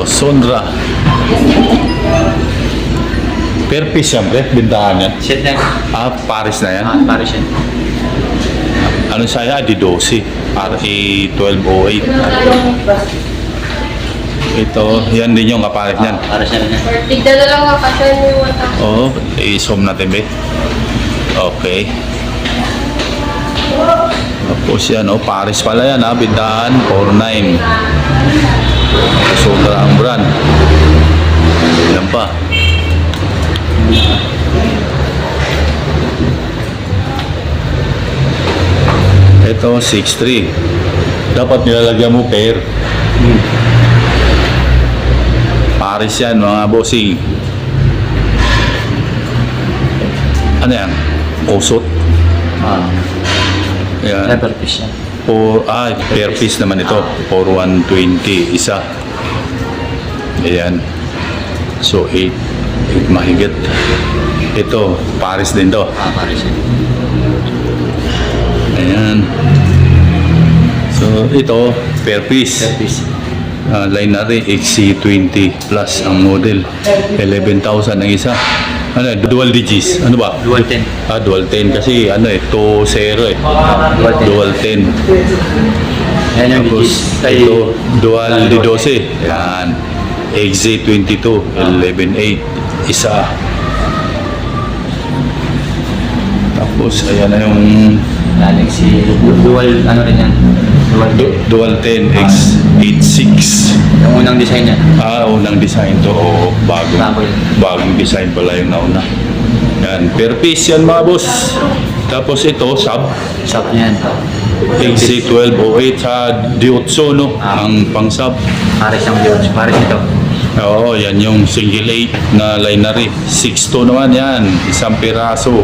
Sondra. Per piece yan, pre. Bintahan yan. Set na. Paris na yan. Paris yan. Ano saya? Di 12. RE 1208. Ito, yan din yung kapares niyan. Paris yan. Tigda na lang ako kasi may wata. Oo, i-zoom natin, be. Okay. Tapos yan, Paris pala yan, bintahan 49. Sondra ang brand. Yan pa. Ito, 6.3. Dapat nilalagyan mo pair. Paris yan, mga bossing. Ano yan? Kusot. Yan. Per piece yan. Per piece naman ito. For 120 isa. Ayan. So, 8 mahigit. Ito, Paris din to. Paris yan. Ayan. So, ito, per piece. Per piece. Line natin, XC20 plus ang model. 11,000 ang isa. Ano, dual digits. Ano ba? Dual 10. Dual 10 kasi 2.0 eh. Dual 10. Yan yung Tapos, digits. ito, dual di 12. Yan. XZ22, 11.8. Isa. Tapos, ayan na yung Laling si dual, ano rin yan? Dual 10 X86. Yung unang design niya. Unang design to. Bagong design pala yung nauna. Yan. Per piece yan, mga boss. Tapos ito, sub. Shop niyan. XC1208 sa Diotso, no? Ang pang sub. Paris yung Dios. Paris ito. Oo, yan yung single 8 na lineary. 6.2 naman yan. Isang piraso.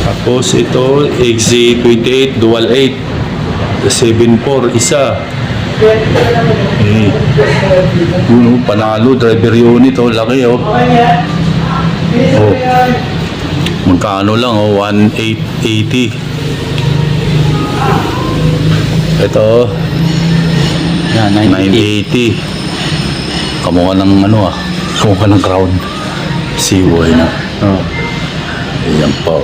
Tapos ito, XZ28 Dual 8 7.4 isa. Panalo, driver unit, laki, magkano lang, 1,880. Ito, Yan, 980. Kamukha ng kamukha ng Crown. Seaway na. Ayan pa.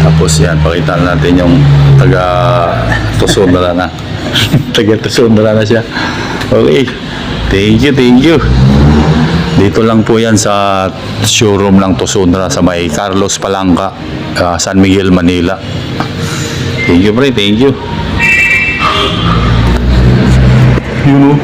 Tapos yan, pakita natin yung taga-Tusundra na. Taga-Tusundra na siya. Okay. Thank you. Dito lang po yan sa showroom ng Tusundra sa may Carlos Palangka, San Miguel, Manila. Thank you, pre. Thank you. You know?